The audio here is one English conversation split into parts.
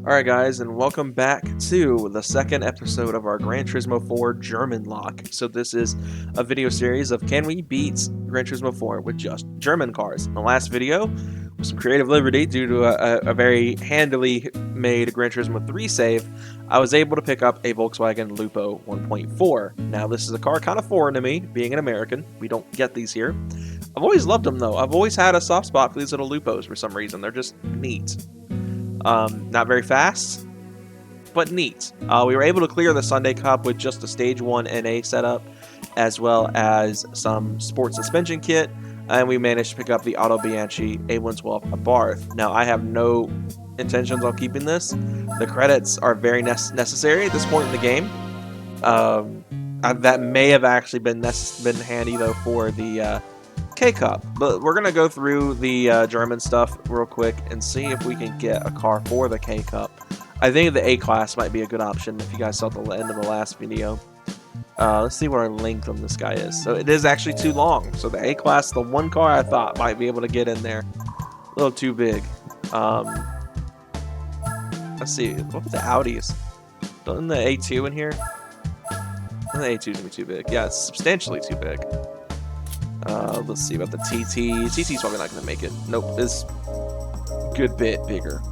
Alright guys, and welcome back to the second episode of our Gran Turismo 4 Germanlocke. So this is a video series of can we beat Gran Turismo 4 with just German cars. In the last video, with some creative liberty due to a very handily made Gran Turismo 3 save, I was able to pick up a Volkswagen Lupo 1.4. Now this is a car kind of foreign to me, being an American. We don't get these here. I've always loved them though. I've always had a soft spot for these little Lupos for some reason. They're just neat. Not very fast, but neat. We were able to clear the Sunday Cup with just a Stage 1 NA setup, as well as some sports suspension kit, and we managed to pick up the Auto Bianchi A112 Abarth. Now, I have no intentions on keeping this. The credits are very necessary at this point in the game. That may have actually been handy, though, for the K-Cup, but we're gonna go through the German stuff real quick and see if we can get a car for the K-Cup. I think the A-Class might be a good option if you guys saw the end of the last video. Let's see what our length on this guy is. So it is actually too long. So the A-Class, the one car I thought might be able to get in there. A little too big. Let's see, what about the Audis? Isn't the A2 in here? I think the A2 is gonna be too big. Yeah, it's substantially too big. Let's see about the TT. TT's probably not going to make it. Nope, it's a good bit bigger.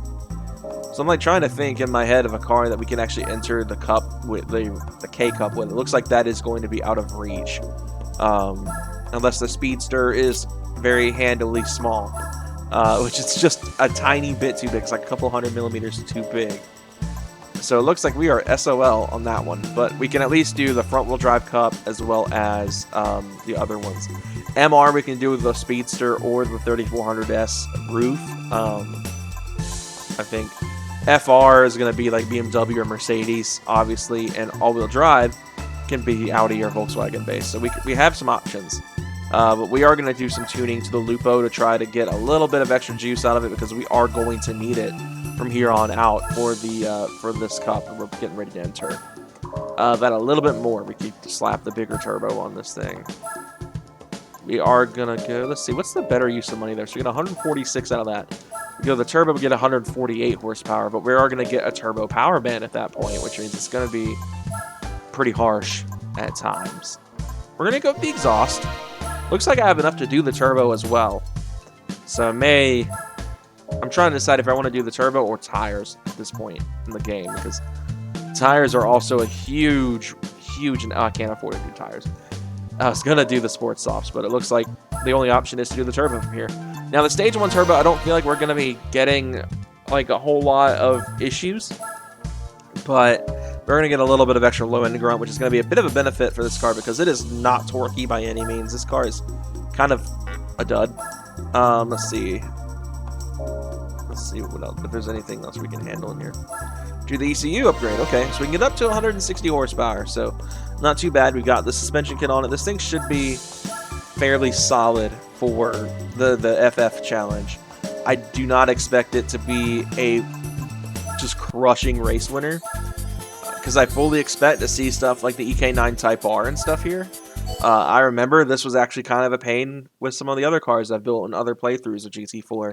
So I'm like trying to think in my head of a car that we can actually enter the cup with, the K Cup with. It looks like that is going to be out of reach. Unless the Speedster is very handily small. Which is just a tiny bit too big. It's like a couple 100mm too big. So it looks like we are SOL on that one, but we can at least do the front-wheel drive cup as well as the other ones. MR we can do with the Speedster or the 3400S roof. I think FR is going to be like BMW or Mercedes, obviously, and all-wheel drive can be Audi or Volkswagen based. So we have some options. But we are going to do some tuning to the Lupo to try to get a little bit of extra juice out of it because we are going to need it from here on out for this cup, and we're getting ready to enter. That a little bit more, we can slap the bigger turbo on this thing. We are gonna go. Let's see, what's the better use of money there? So we get 146 out of that. We go the turbo, we get 148 horsepower, but we are gonna get a turbo power band at that point, which means it's gonna be pretty harsh at times. We're gonna go with the exhaust. Looks like I have enough to do the turbo as well. So I'm trying to decide if I want to do the turbo or tires at this point in the game, because tires are also a huge, and I can't afford to do tires. I was going to do the sports softs, but it looks like the only option is to do the turbo from here. Now, the Stage 1 turbo, I don't feel like we're going to be getting like a whole lot of issues, but we're going to get a little bit of extra low-end grunt, which is going to be a bit of a benefit for this car because it is not torquey by any means. This car is kind of a dud. Let's see what else, if there's anything else we can handle in here. Do the ECU upgrade. Okay, so we can get up to 160 horsepower, so not too bad. We got the suspension kit on it. This thing should be fairly solid for the FF challenge. I do not expect it to be a just crushing race winner, because I fully expect to see stuff like the EK9 Type R and stuff here. I remember this was actually kind of a pain with some of the other cars I've built in other playthroughs of GT4.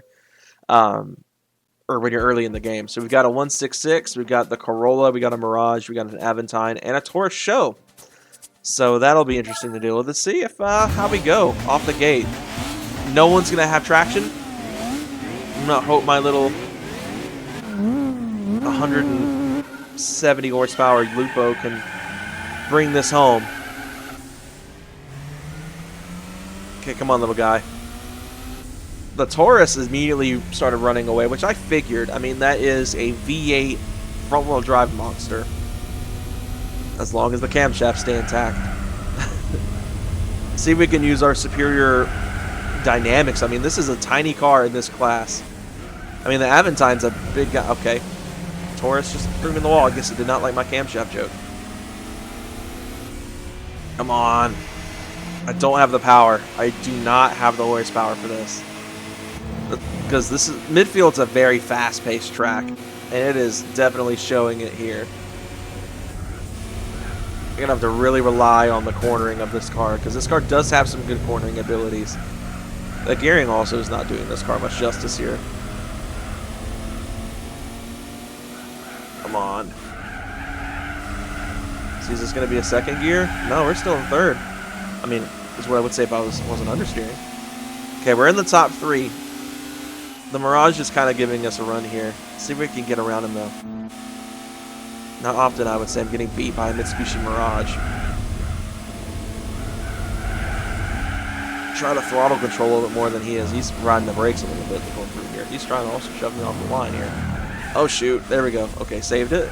Or when you're early in the game. So we've got a 166, we've got the Corolla, we got a Mirage, we got an Aventine, and a Taurus Show. So that'll be interesting to do. Let's see if how we go off the gate. No one's gonna have traction. I'm gonna hope my little 170 horsepower Lupo can bring this home. Okay, come on, little guy. The Taurus immediately started running away, which I figured. I mean, that is a V8 front-wheel drive monster. As long as the camshafts stay intact. See if we can use our superior dynamics. I mean, this is a tiny car in this class. I mean, the Aventine's a big guy. Okay. Taurus just proving the wall. I guess it did not like my camshaft joke. Come on. I don't have the power. I do not have the horsepower for this. Because this is midfield's a very fast-paced track, and it is definitely showing it here. You're gonna have to really rely on the cornering of this car, because this car does have some good cornering abilities. The gearing also is not doing this car much justice here. Come on. So is this going to be a second gear? No, we're still in third. I mean, is what I would say if I wasn't understeering. Okay, we're in the top 3. The Mirage is kind of giving us a run here. See if we can get around him, though. Not often, I would say, I'm getting beat by a Mitsubishi Mirage. Try to throttle control a little bit more than he is. He's riding the brakes a little bit to go through here. He's trying to also shove me off the line here. Oh, shoot. There we go. Okay, saved it.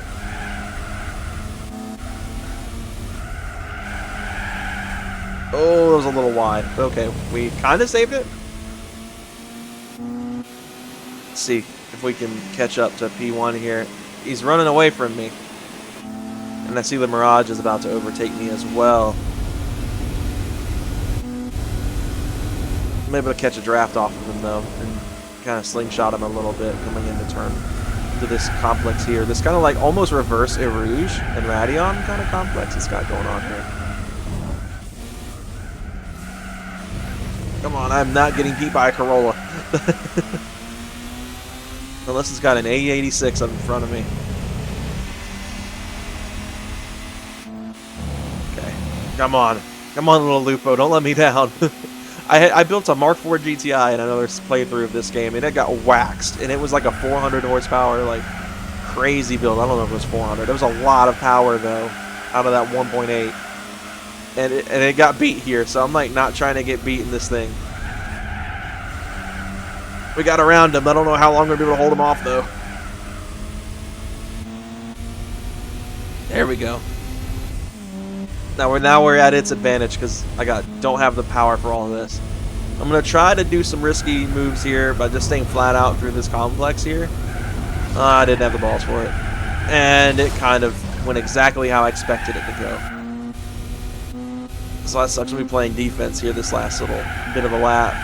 Oh, it was a little wide. Okay, we kind of saved it. Let's see if we can catch up to P1 here. He's running away from me. And I see the Mirage is about to overtake me as well. I'm able to catch a draft off of him, though, and kind of slingshot him a little bit coming into turn to this complex here. This kind of like almost reverse Erouge and Radeon kind of complex it's got going on here. Come on, I'm not getting beat by a Corolla. Unless it's got an A86 up in front of me. Okay. Come on. Come on, little Lupo. Don't let me down. I built a Mark IV GTI in another playthrough of this game, and it got waxed. And it was like a 400 horsepower, like, crazy build. I don't know if it was 400. It was a lot of power, though, out of that 1.8. And it got beat here, so I'm, like, not trying to get beat in this thing. We got around him. I don't know how long we're going to be able to hold him off, though. There we go. Now we're at its advantage because I don't have the power for all of this. I'm gonna try to do some risky moves here by just staying flat out through this complex here. I didn't have the balls for it, and it kind of went exactly how I expected it to go. So that sucks to be playing defense here this last little bit of a lap.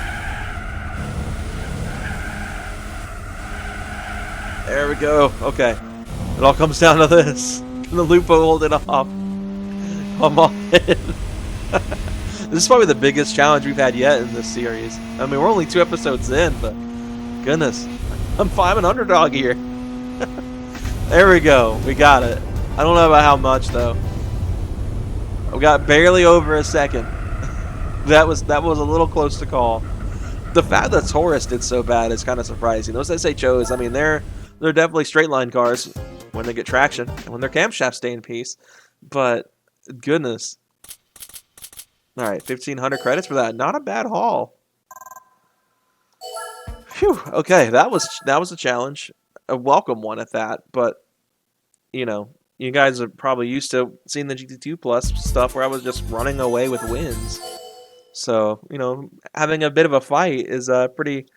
There we go. Okay, it all comes down to this. Can the Lupo hold it off? Come on. This is probably the biggest challenge we've had yet in this series. I mean, we're only 2 episodes in, but goodness. I'm an underdog here. There we go. We got it. I don't know about how much, though. We got barely over a second. That was a little close to call. The fact that Taurus did so bad is kind of surprising. Those SHOs, I mean, they're definitely straight line cars when they get traction and when their camshafts stay in peace. But goodness. All right, 1,500 credits for that. Not a bad haul. Phew. Okay, that was a challenge, a welcome one at that. But you know, you guys are probably used to seeing the GT2 Plus stuff where I was just running away with wins. So you know, having a bit of a fight is pretty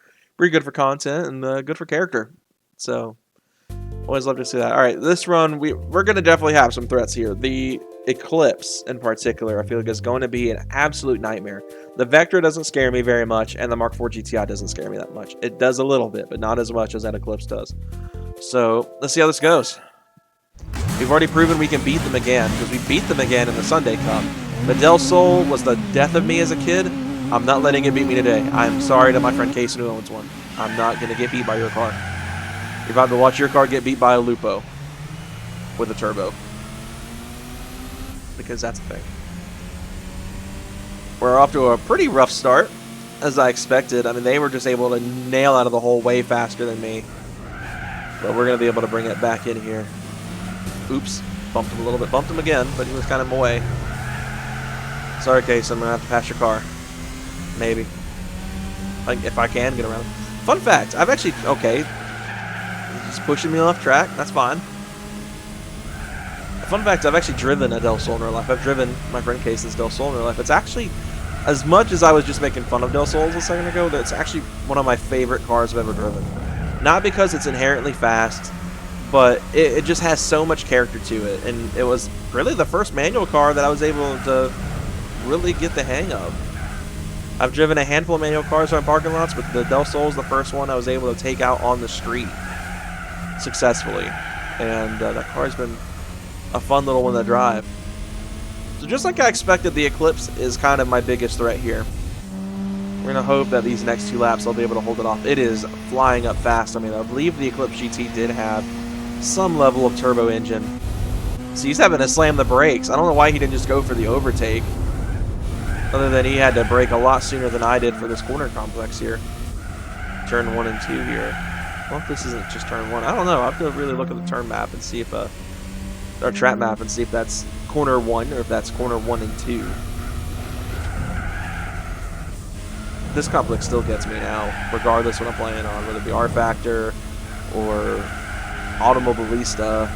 good for content and good for character. So always love to see that. All right, this run we're gonna definitely have some threats here. The Eclipse in particular, I feel like is going to be an absolute nightmare. The Vectra doesn't scare me very much, and the Mark IV GTI doesn't scare me that much. It does a little bit, but not as much as that Eclipse does. So let's see how this goes. We've already proven we can beat them again, because we beat them again in the Sunday Cup. The Del Sol was the death of me as a kid. I'm not letting it beat me today. I'm sorry to my friend Case who owns one. I'm not going to get beat by your car. You're about to watch your car get beat by a Lupo with a turbo. Because that's a thing. We're off to a pretty rough start, as I expected. I mean, they were just able to nail out of the hole way faster than me. But we're going to be able to bring it back in here. Oops. Bumped him a little bit. Bumped him again, but he was kind of away. Sorry, Case. I'm going to have to pass your car. Maybe. If I can get around. Fun fact. I've actually... Okay. He's pushing me off track. That's fine. Fun fact, I've actually driven a Del Sol in real life. I've driven my friend Case's Del Sol in real life. It's actually, as much as I was just making fun of Del Sols a second ago, that's actually one of my favorite cars I've ever driven. Not because it's inherently fast, but it just has so much character to it. And it was really the first manual car that I was able to really get the hang of. I've driven a handful of manual cars on parking lots, but the Del Sol is the first one I was able to take out on the street successfully. And that car's been a fun little one to drive. So just like I expected, the Eclipse is kind of my biggest threat here. We're going to hope that these next 2 laps I'll be able to hold it off. It is flying up fast. I mean, I believe the Eclipse GT did have some level of turbo engine. So he's having to slam the brakes. I don't know why he didn't just go for the overtake. Other than he had to brake a lot sooner than I did for this corner complex here. Turn 1 and 2 here. Well, if this isn't just turn 1, I don't know. I have to really look at the turn map and see if or track map and see if that's corner 1 or if that's corner 1 and 2. This complex still gets me now, regardless what I'm playing on, whether it be R Factor or Automobilista,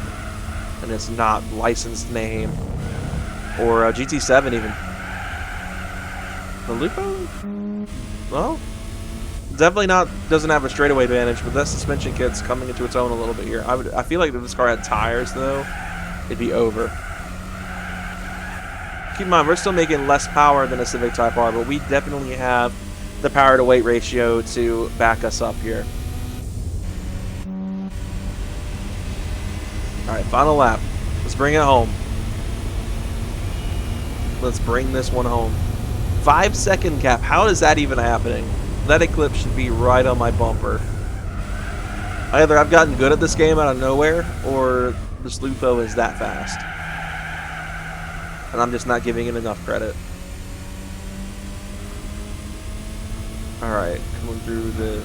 and it's not licensed name, or GT7 even. The Lupo? Well, definitely not, doesn't have a straightaway advantage, but that suspension kit's coming into its own a little bit here. I feel like if this car had tires, though, it'd be over. Keep in mind, we're still making less power than a Civic Type R, but we definitely have the power to weight ratio to back us up here. Alright, final lap. Let's bring it home. Let's bring this one home. 5-second cap. How is that even happening? That eclipse should be right on my bumper. Either I've gotten good at this game out of nowhere, or this Lupo is that fast. And I'm just not giving it enough credit. Alright, coming through the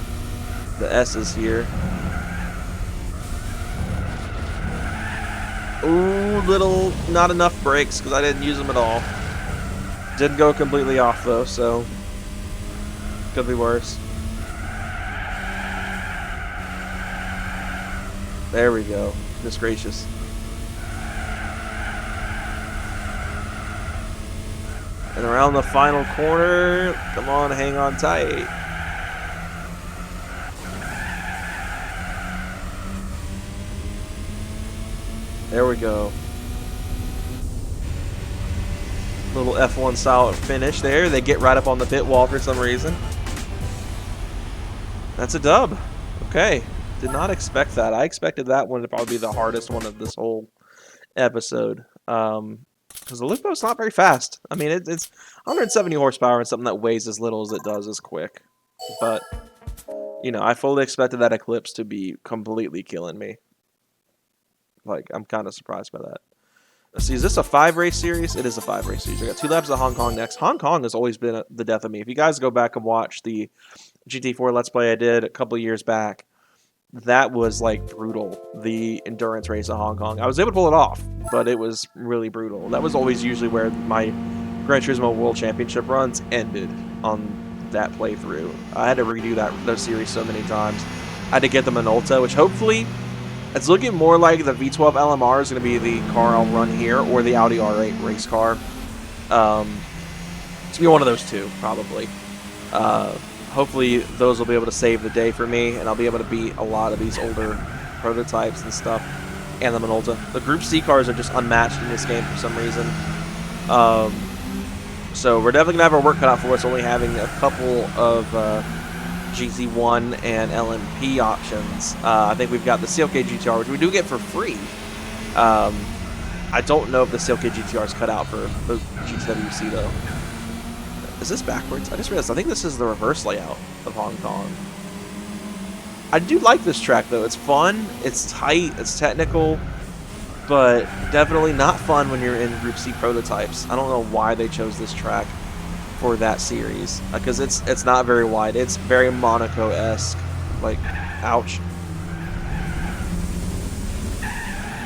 S's here. Ooh, little, not enough brakes because I didn't use them at all. Didn't go completely off though, so could be worse. There we go. Goodness gracious. And around the final corner, come on, hang on tight. There we go. Little F1 style finish there. They get right up on the pit wall for some reason. That's a dub. Okay. Did not expect that. I expected that one to probably be the hardest one of this whole episode. Because the Lupo's not very fast. I mean, it's 170 horsepower and something that weighs as little as it does is quick. But, you know, I fully expected that Eclipse to be completely killing me. Like, I'm kind of surprised by that. Let's see, is this a 5-race series? It is a 5-race series. I got 2 laps of Hong Kong next. Hong Kong has always been the death of me. If you guys go back and watch the GT4 Let's Play I did a couple years back, that was, like, brutal. The endurance race of Hong Kong. I was able to pull it off, but it was really brutal. That was always usually where my Gran Turismo World Championship runs ended on that playthrough. I had to redo those series so many times. I had to get the Minolta, which hopefully... it's looking more like the V12 LMR is going to be the car I'll run here, or the Audi R8 race car. It's going to be one of those two, probably. Hopefully, those will be able to save the day for me, and I'll be able to beat a lot of these older prototypes and stuff, and the Minolta. The Group C cars are just unmatched in this game for some reason. So we're definitely going to have our work cut out for us, only having a couple of... GZ1 and LMP options. I think we've got the CLK GTR, which we do get for free. I don't know if the CLK GTR is cut out for the GTWC though. Is this backwards? I just realized I think this is the reverse layout of Hong Kong. I do like this track though. It's fun, it's tight, it's technical, but definitely not fun when you're in Group C prototypes. I don't know why they chose this track for that series, because it's not very wide. It's very Monaco-esque. Like, ouch.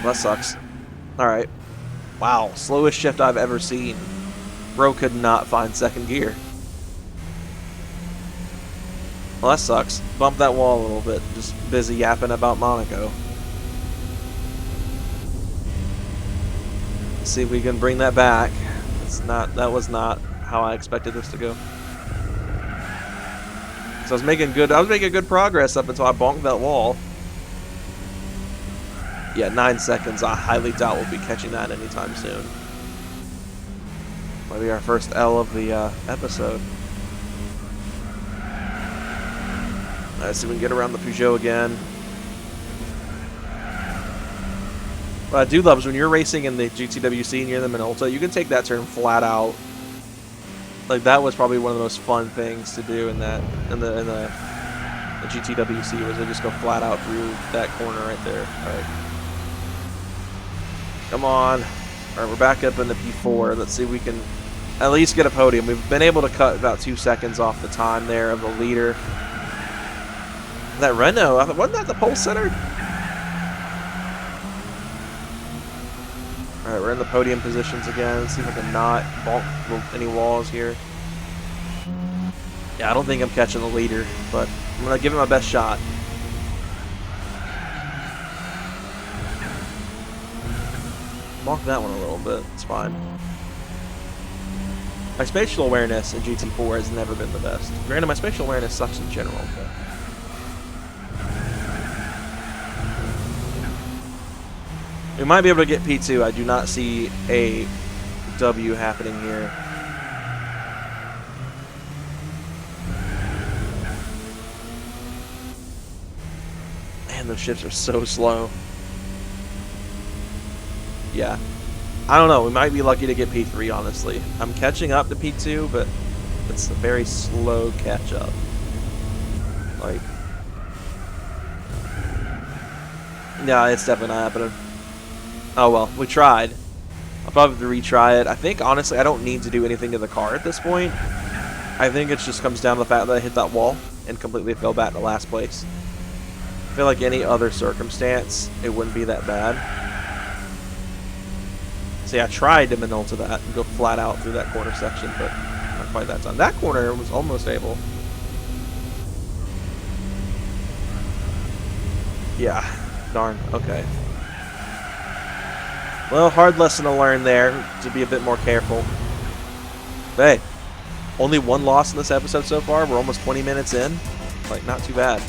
Well, that sucks. Alright. Wow, slowest shift I've ever seen. Bro could not find second gear. Well, that sucks. Bump that wall a little bit. Just busy yapping about Monaco. Let's see if we can bring that back. That was not how I expected this to go. So I was making good progress up until I bonked that wall. Yeah, 9 seconds. I highly doubt we'll be catching that anytime soon. Might be our first L of the episode. Let's see if we can get around the Peugeot again. What I do love is when you're racing in the GTWC and you're in the Minolta, you can take that turn flat out. Like, that was probably one of the most fun things to do in the GTWC, was to just go flat out through that corner right there. All right. Come on. Alright, we're back up in the P4. Let's see if we can at least get a podium. We've been able to cut about 2 seconds off the time there of the leader. That Renault, wasn't that the pole sitter? Alright, we're in the podium positions again. Let's see if I can not bonk any walls here. Yeah, I don't think I'm catching the leader, but I'm going to give it my best shot. Bonk that one a little bit. It's fine. My spatial awareness in GT4 has never been the best. Granted, my spatial awareness sucks in general, but... we might be able to get P2. I do not see a W happening here. Man, those shifts are so slow. Yeah. I don't know. We might be lucky to get P3, honestly. I'm catching up to P2, but it's a very slow catch-up. Like... yeah, it's definitely not happening. Oh well, we tried. I'll probably have to retry it. I think, honestly, I don't need to do anything to the car at this point. I think it just comes down to the fact that I hit that wall and completely fell back to last place. I feel like any other circumstance, it wouldn't be that bad. See, I tried to maneuver to that and go flat out through that corner section, but not quite that time. That corner was almost able. Yeah, darn, okay. Well, hard lesson to learn there, to be a bit more careful. But hey, only one loss in this episode so far. We're almost 20 minutes in. Like, not too bad.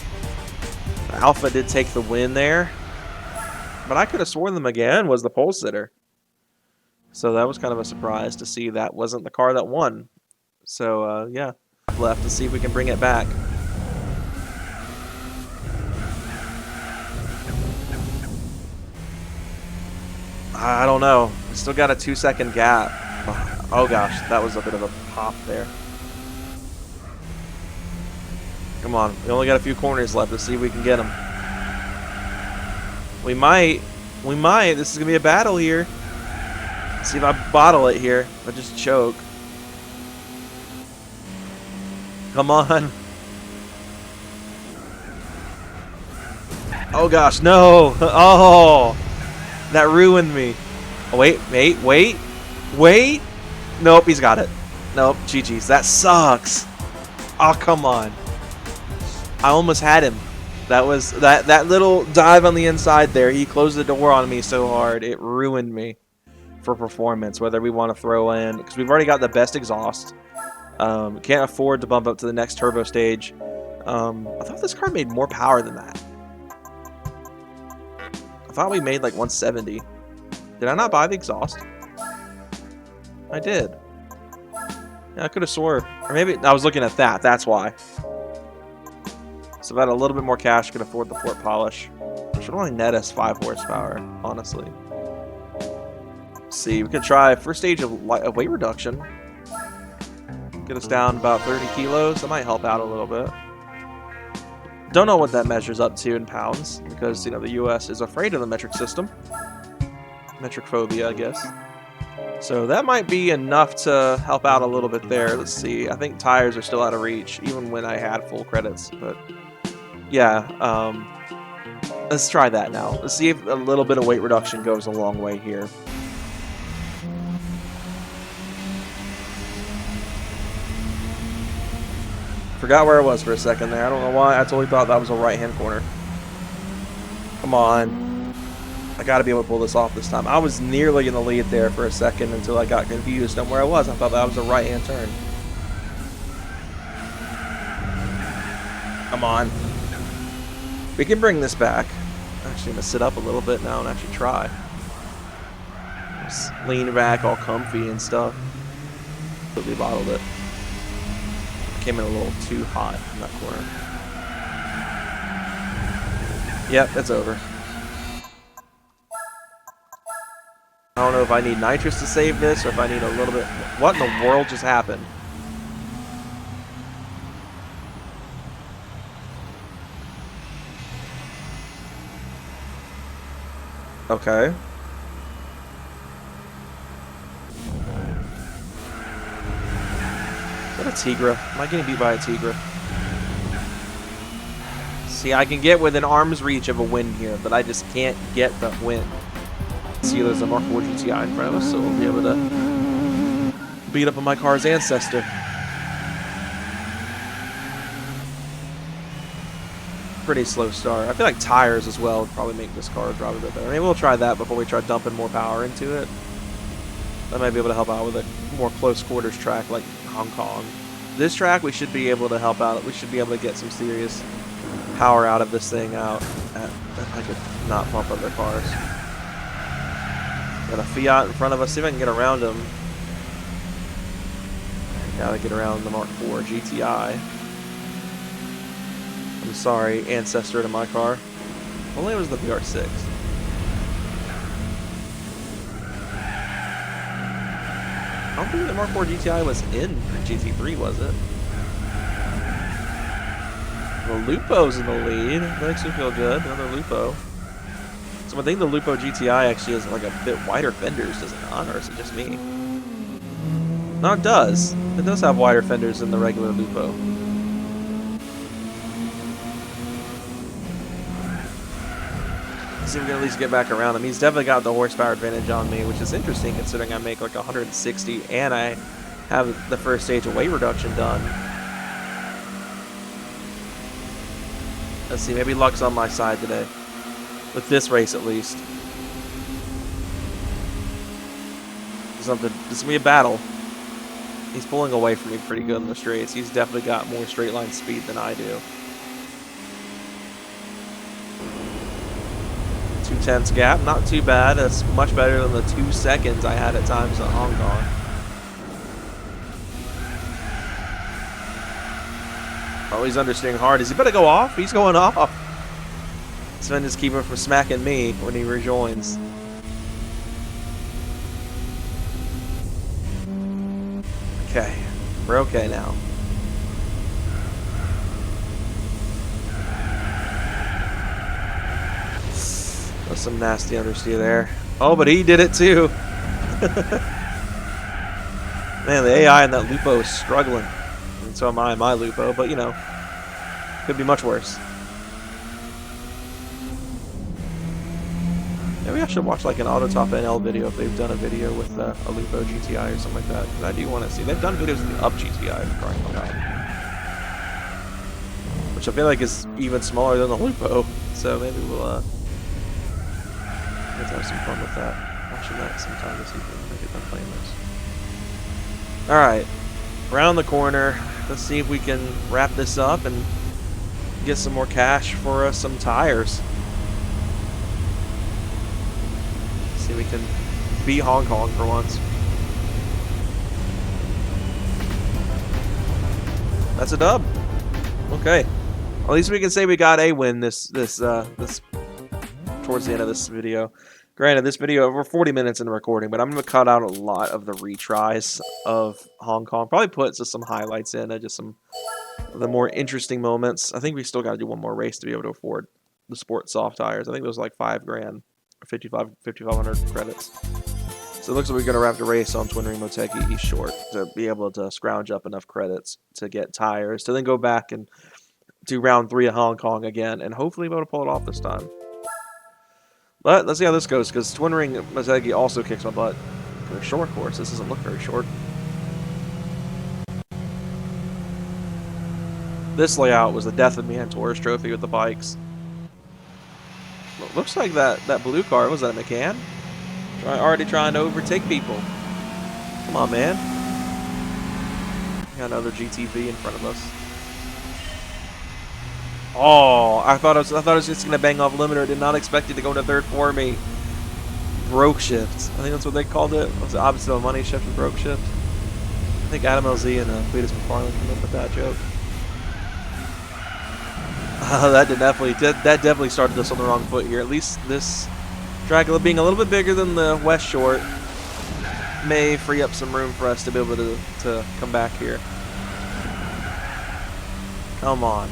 Alpha did take the win there. But I could have sworn them again was the pole sitter. So that was kind of a surprise to see that wasn't the car that won. So, yeah. Left to see if we can bring it back. I don't know. We still got a 2-second gap. Oh gosh, that was a bit of a pop there. Come on, we only got a few corners left. Let's see if we can get them. We might. This is gonna be a battle here. Let's see if I bottle it here. If I just choke. Come on. Oh gosh, no. Oh. That ruined me. Oh, wait. Nope, he's got it. Nope, GG's. That sucks. Oh, come on. I almost had him. That was that little dive on the inside there. He closed the door on me so hard. It ruined me for performance, whether we want to throw in, because we've already got the best exhaust. Can't afford to bump up to the next turbo stage. I thought this car made more power than that. I thought we made like 170. Did I not buy the exhaust? I did. Yeah, I could have swore. Or maybe I was looking at that. That's why. So if I had a little bit more cash, I could afford the Fort Polish. Which should only net us 5 horsepower, honestly. Let's see, we could try first stage of weight reduction. Get us down about 30 kilos. That might help out a little bit. Don't know what that measures up to in pounds, because, you know, the US is afraid of the metric system. Metric phobia, I guess. So that might be enough to help out a little bit there. Let's see. I think tires are still out of reach, even when I had full credits. But, yeah, let's try that now. Let's see if a little bit of weight reduction goes a long way here. Forgot where I was for a second there. I don't know why. I totally thought that was a right-hand corner. Come on. I got to be able to pull this off this time. I was nearly in the lead there for a second until I got confused on where I was. I thought that was a right-hand turn. Come on. We can bring this back. I'm actually going to sit up a little bit now and actually try. Just lean back all comfy and stuff. Completely bottled it. Came in a little too hot in that corner. Yep, it's over. I don't know if I need nitrous to save this or if I need a little bit... What in the world just happened? Okay. Tigra. Am I getting beat by a Tigra? See, I can get within arm's reach of a win here, but I just can't get the win. See, there's a Mark IV GTI in front of us, so we'll be able to beat up on my car's ancestor. Pretty slow start. I feel like tires as well would probably make this car drive a bit better. Maybe we'll try that before we try dumping more power into it. That might be able to help out with a more close quarters track like Hong Kong. This track we should be able to help out. We should be able to get some serious power out of this thing out. I could not bump other cars. Got a Fiat in front of us. See if I can get around him. Gotta get around the Mark IV GTI. I'm sorry, ancestor to my car. Only it was the VR6. I don't think the Mark IV GTI was in GT3, was it? The Lupo's in the lead. That makes me feel good. Another Lupo. So I think the Lupo GTI actually has like a bit wider fenders, does it not? Or is it just me? No, it does. It does have wider fenders than the regular Lupo. Let's see if we can at least get back around him. He's definitely got the horsepower advantage on me, which is interesting considering I make like 160 and I have the first stage of weight reduction done. Let's see, maybe luck's on my side today. With this race, at least. This is going to be a battle. He's pulling away from me pretty good in the straights. He's definitely got more straight line speed than I do. 2/10 gap, not too bad. That's much better than the 2 seconds I had at times in Hong Kong. Oh, he's understeering hard. Is he about to go off? He's going off. Sven is keeping him from smacking me when he rejoins. Okay, we're okay now. That's some nasty understeer there. Oh, but he did it too. Man, the AI in that Lupo is struggling. And so am I in my Lupo, but you know, could be much worse. Maybe I should watch like an Autotop NL video if they've done a video with a Lupo GTI or something like that. Because I do want to see. They've done videos with the Up GTI, if crying out loud. Which I feel like is even smaller than the Lupo. So maybe we'll let's have some fun with that. Watching that sometime this evening when I get done playing this. Alright. Around the corner. Let's see if we can wrap this up and get some more cash for some tires. See if we can beat Hong Kong for once. That's a dub. Okay. At least we can say we got a win this towards the end of this video. Granted, this video, we're 40 minutes into recording, but I'm going to cut out a lot of the retries of Hong Kong. Probably put some highlights in, just some of the more interesting moments. I think we still got to do one more race to be able to afford the sport soft tires. I think it was like $5 grand, 5,500 credits. So it looks like we're going to have to race on Twin Ring Motegi East Short to be able to scrounge up enough credits to get tires, to then go back and do round 3 of Hong Kong again, and hopefully be able to pull it off this time. But let's see how this goes, because Twin Ring Motegi also kicks my butt. For a short course, this doesn't look very short. This layout was the death of me on Tourist Trophy with the bikes. Well, looks like that blue car, was that a McCann? Already trying to overtake people. Come on, man. Got another GTV in front of us. Oh, I thought it was just gonna bang off limiter. Did not expect it to go to third for me. Broke shift. I think that's what they called it. It was the opposite of money shift and broke shift. I think Adam LZ and Cletus McFarlane came up with that joke. That definitely started us on the wrong foot here. At least this track being a little bit bigger than the West Short may free up some room for us to be able to come back here. Come on.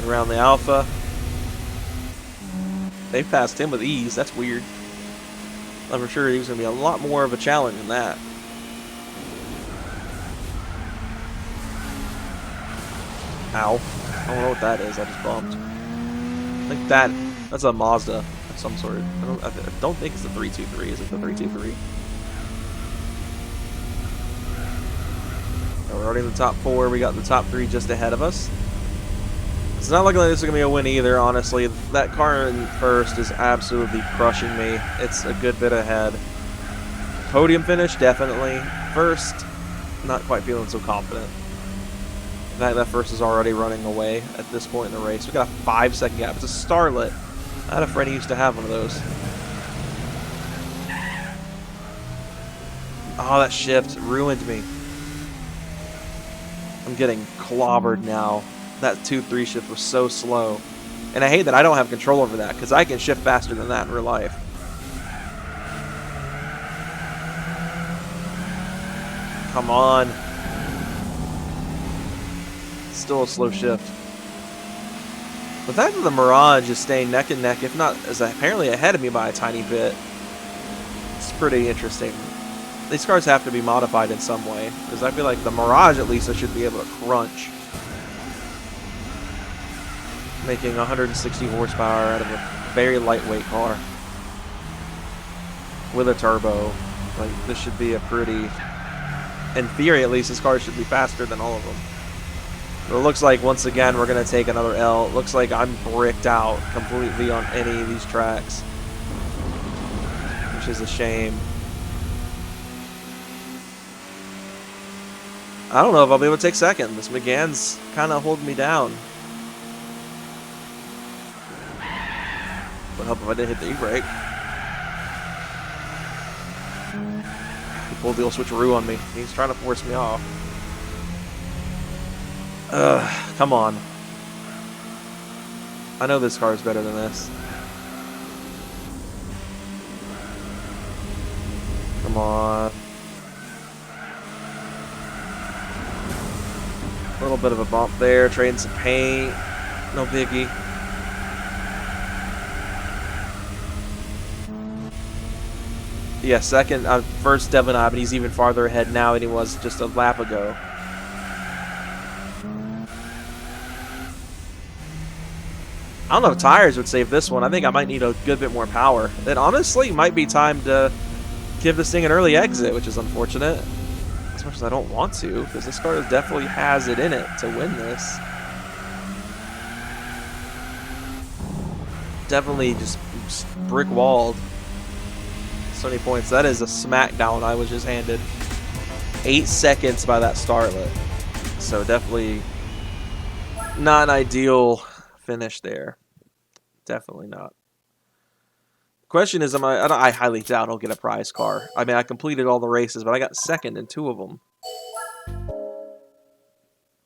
Around the Alpha. They passed him with ease. That's weird. I'm sure he was going to be a lot more of a challenge than that. Ow. I don't know what that is. I just bumped. I think that's a Mazda of some sort. I don't think it's the 323. Is it the 323? We're already in the top 4. We got the top 3 just ahead of us. It's not looking like this is going to be a win either, honestly. That car in first is absolutely crushing me. It's a good bit ahead. Podium finish, definitely. First, not quite feeling so confident. In fact, that first is already running away at this point in the race. We got a 5-second gap. It's a Starlet. I had a friend who used to have one of those. Oh, that shift ruined me. I'm getting clobbered now. That 2-3 shift was so slow. And I hate that I don't have control over that, because I can shift faster than that in real life. Come on. Still a slow shift. The fact that the Mirage is staying neck and neck, if not is apparently ahead of me by a tiny bit, it's pretty interesting. These cars have to be modified in some way, because I feel like the Mirage at least I should be able to crunch. Making 160 horsepower out of a very lightweight car. With a turbo. Like, this should be a pretty... In theory, at least, this car should be faster than all of them. But it looks like, once again, we're going to take another L. It looks like I'm bricked out completely on any of these tracks. Which is a shame. I don't know if I'll be able to take second. This McGann's kind of holding me down. Would help if I didn't hit the E-brake. He pulled the old switcheroo on me. He's trying to force me off. Come on. I know this car is better than this. Come on. A little bit of a bump there. Trading some paint. No biggie. Yeah, second, first Devin but he's even farther ahead now than he was just a lap ago. I don't know if tires would save this one. I think I might need a good bit more power. It honestly might be time to give this thing an early exit, which is unfortunate. As much as I don't want to, because this car definitely has it in it to win this. Definitely just brick-walled. So many points. That is a smackdown I was just handed. 8 seconds by that Starlet. So definitely not an ideal finish there. Definitely not. Question is, I highly doubt I'll get a prize car. I mean, I completed all the races, but I got second in 2 of them.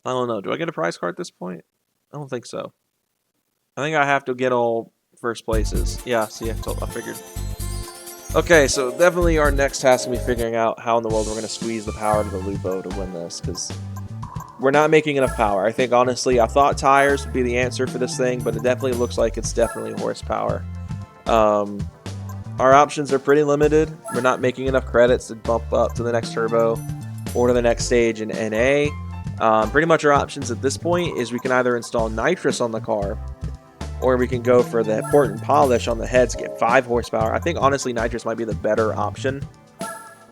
I don't know. Do I get a prize car at this point? I don't think so. I think I have to get all first places. Yeah, see, I figured. Okay, so definitely our next task will be figuring out how in the world we're going to squeeze the power to the Lupo to win this, because we're not making enough power. I think, honestly, I thought tires would be the answer for this thing, but it definitely looks like it's definitely horsepower. Our options are pretty limited. We're not making enough credits to bump up to the next turbo or to the next stage in NA. Pretty much our options at this point is we can either install nitrous on the car, or we can go for the port and polish on the heads to get 5 horsepower. I think, honestly, nitrous might be the better option.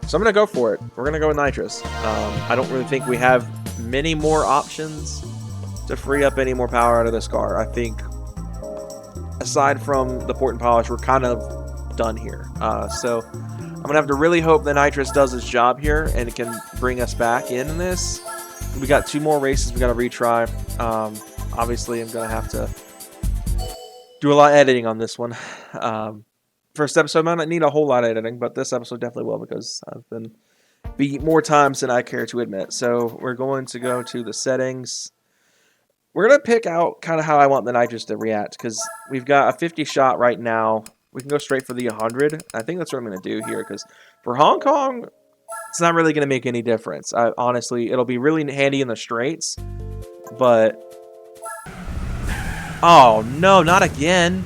So I'm going to go for it. We're going to go with nitrous. I don't really think we have many more options to free up any more power out of this car. I think, aside from the port and polish, we're kind of done here. So I'm going to have to really hope that nitrous does its job here and it can bring us back in this. We got 2 more races we got to retry. Obviously, I'm going to have to do a lot of editing on this one. First episode might not need a whole lot of editing, but this episode definitely will, because I've been beat more times than I care to admit. So we're going to go to the settings. We're going to pick out kind of how I want the nitrous to react, because we've got a 50 shot right now. We can go straight for the 100. I think that's what I'm going to do here, because for Hong Kong, it's not really going to make any difference. Honestly, it'll be really handy in the straights, but... Oh, no, not again.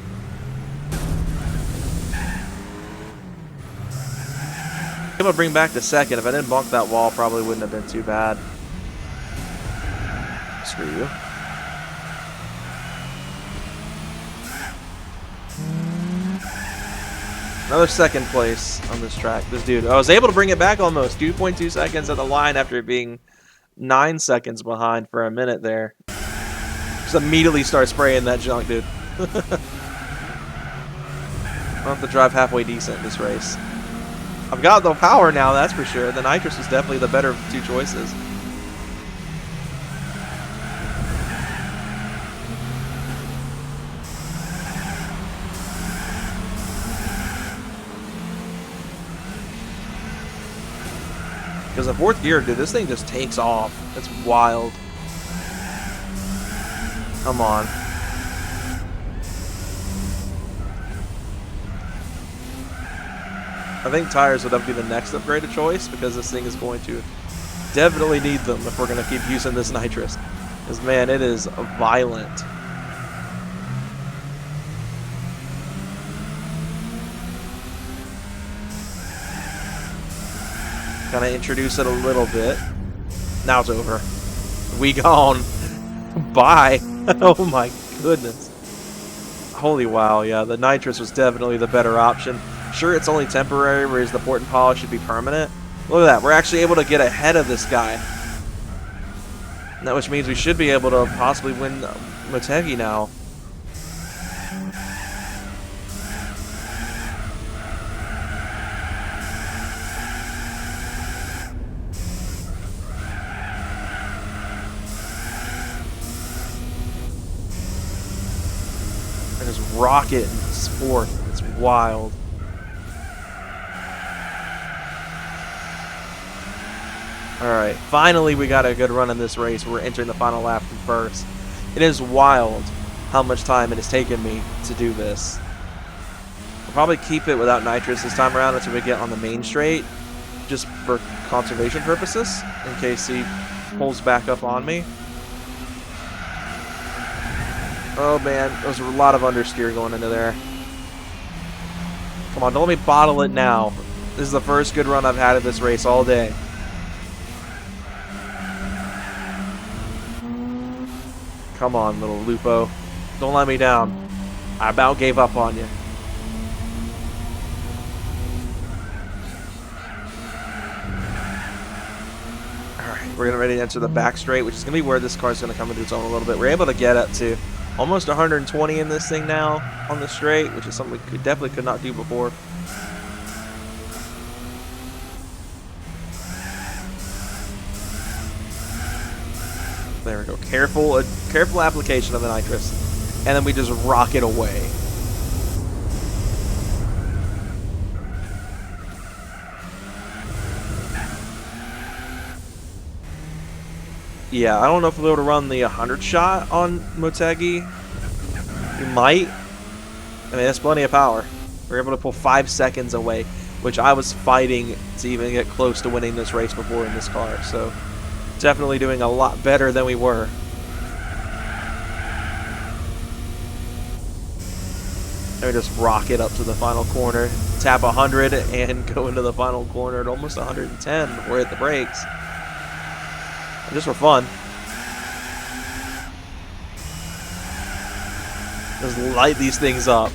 Able to bring back the second. If I didn't bonk that wall, probably wouldn't have been too bad. Screw you. Another second place on this track. This dude, I was able to bring it back almost 2.2 seconds at the line after being 9 seconds behind for a minute there. Just immediately start spraying that junk, dude. I'll have to drive halfway decent this race. I've got the power now, that's for sure. The nitrous is definitely the better of the two choices. Because in fourth gear, dude, this thing just takes off. It's wild. Come on. I think tires would have to be the next upgraded choice because this thing is going to definitely need them if we're going to keep using this nitrous. Because, man, it is violent. Kind of introduce it a little bit. Now it's over. We gone. Bye. Oh my goodness. Holy wow, yeah, the nitrous was definitely the better option. Sure, it's only temporary, whereas the port and polish should be permanent. Look at that, we're actually able to get ahead of this guy. That which means we should be able to possibly win Motegi now. Rocket in fourth. It's wild. Alright, finally we got a good run in this race. We're entering the final lap from first. It is wild how much time it has taken me to do this. I'll probably keep it without nitrous this time around until we get on the main straight, just for conservation purposes, in case he pulls back up on me. Oh man, there's a lot of understeer going into there. Come on, don't let me bottle it now. This is the first good run I've had at this race all day. Come on, little Lupo. Don't let me down. I about gave up on you. Alright, we're getting ready to enter the back straight, which is going to be where this car is going to come into its own a little bit. We're able to get up to almost 120 in this thing now on the straight, which is something we definitely could not do before. There we go. Careful application of the nitrous, and then we just rocket away. Yeah, I don't know if we'll be able to run the 100 shot on Motegi. We might. I mean, that's plenty of power. We're able to pull 5 seconds away, which I was fighting to even get close to winning this race before in this car. So, definitely doing a lot better than we were. And we just rocket up to the final corner, tap 100, and go into the final corner at almost 110 before we hit the brakes. Just for fun. Just light these things up.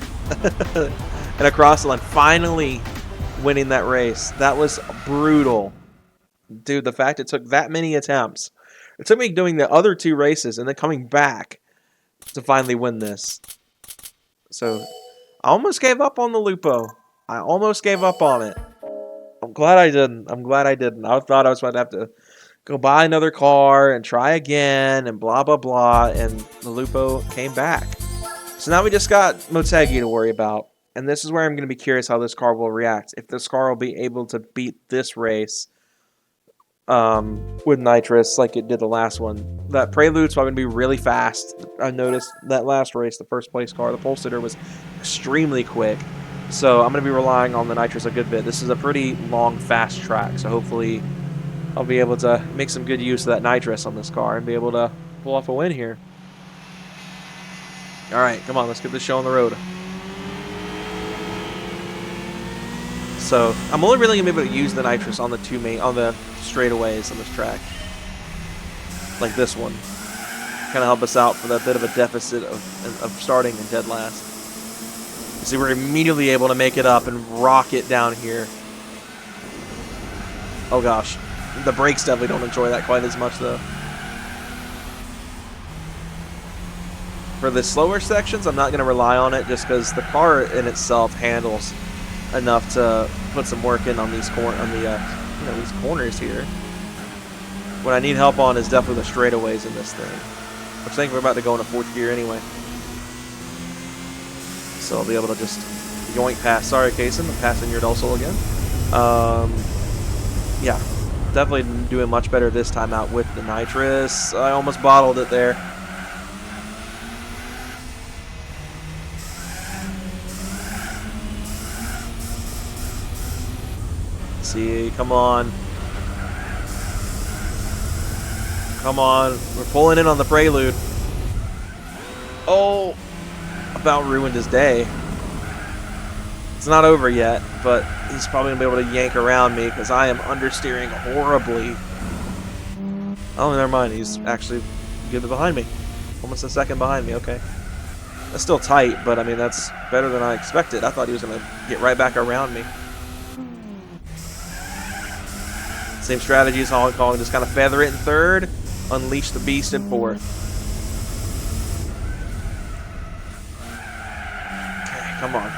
And across the line, finally winning that race. That was brutal. Dude, the fact it took that many attempts. It took me doing the other 2 races and then coming back to finally win this. So, I almost gave up on the Lupo. I almost gave up on it. I'm glad I didn't. I'm glad I didn't. I thought I was about to have to go buy another car and try again and blah, blah, blah. And the Lupo came back. So now we just got Motegi to worry about. And this is where I'm going to be curious how this car will react. If this car will be able to beat this race with nitrous like it did the last one. That Prelude's probably going to be really fast. I noticed that last race, the first place car, the pole sitter was extremely quick. So I'm going to be relying on the nitrous a good bit. This is a pretty long, fast track. So hopefully I'll be able to make some good use of that nitrous on this car and be able to pull off a win here. Alright, come on, let's get this show on the road. So I'm only really gonna be able to use the nitrous on the straightaways on this track, like this one. Kind of help us out for that bit of a deficit of starting in dead last. You see, we're immediately able to make it up and rock it down here. Oh gosh, the brakes definitely don't enjoy that quite as much though. For the slower sections, I'm not going to rely on it just because the car in itself handles enough to put some work in on these these corners here. What I need help on is definitely the straightaways in this thing. I think we're about to go into 4th gear anyway, so I'll be able to just yoink past. Sorry, Kason, I'm passing your Dulcil again. Yeah, definitely doing much better this time out with the nitrous. I almost bottled it there. See, come on. Come on. We're pulling in on the prelude. Oh, about ruined his day. It's not over yet, but he's probably going to be able to yank around me because I am understeering horribly. Oh, never mind. He's actually good behind me. Almost a second behind me. Okay. That's still tight, but I mean, that's better than I expected. I thought he was going to get right back around me. Same strategy as Hong Kong, just kind of feather it in 3rd, unleash the beast in 4th. Okay, come on.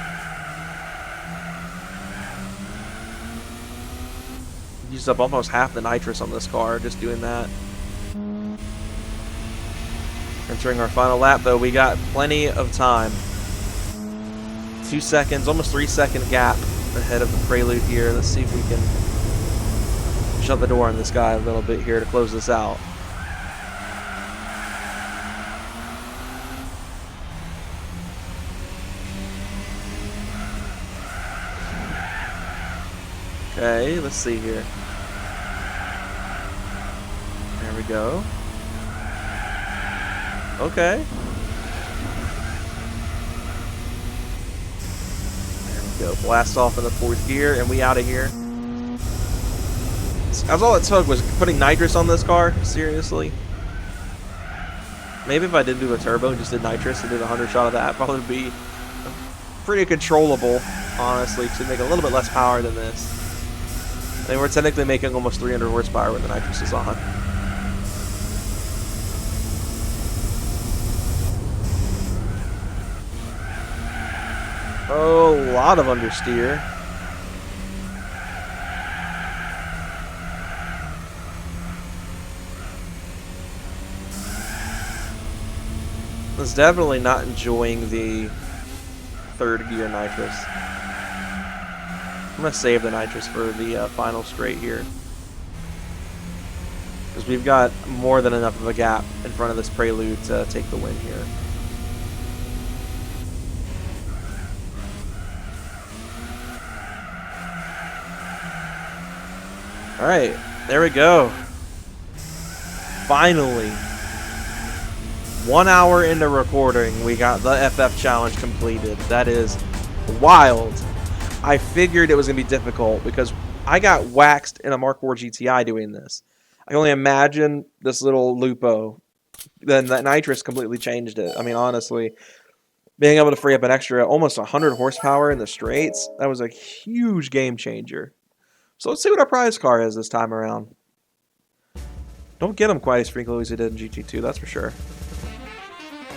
Used up almost half the nitrous on this car just doing that. Entering our final lap though, we got plenty of time. 2 seconds, almost 3-second gap ahead of the prelude here. Let's see if we can shut the door on this guy a little bit here to close this out. Okay, let's see here. There we go. Okay. There we go. Blast off in the 4th gear, and we out of here. That's all it took was putting nitrous on this car. Seriously. Maybe if I did do a turbo and just did nitrous and did a 100 shot of that, probably would be pretty controllable, honestly, because it'd make a little bit less power than this. I mean, we're technically making almost 300 horsepower when the nitrous is on. Oh, a lot of understeer. I was definitely not enjoying the 3rd gear nitrous. I'm going to save the nitrous for the final straight here, because we've got more than enough of a gap in front of this prelude to take the win here. Alright, there we go. Finally. 1 hour into recording, we got the FF challenge completed. That is wild. I figured it was going to be difficult because I got waxed in a Mark IV GTI doing this. I can only imagine this little Lupo. Then that nitrous completely changed it. I mean, honestly, being able to free up an extra almost 100 horsepower in the straights, that was a huge game changer. So let's see what our prize car is this time around. Don't get them quite as frequently as we did in GT2, that's for sure.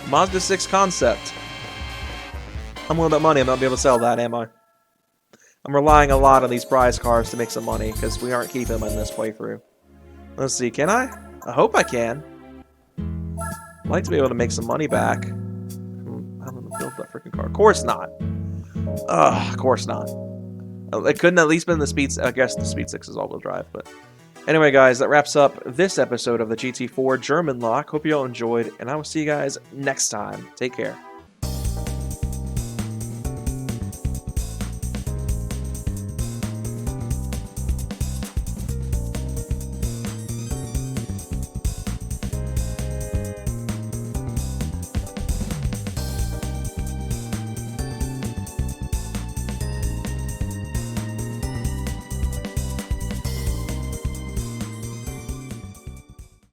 Mazda 6 Concept. I'm willing to bet money I'm not going to be able to sell that, am I? I'm relying a lot on these prize cars to make some money, because we aren't keeping them in this playthrough. Let's see, can I? I hope I can. I'd like to be able to make some money back. I'm going to build that freaking car. Of course not. Ugh, of course not. It couldn't at least been the Speed... I guess the Speed 6 is all-wheel drive, but... Anyway, guys, that wraps up this episode of the GT4 Germanlocke. Hope you all enjoyed, and I will see you guys next time. Take care.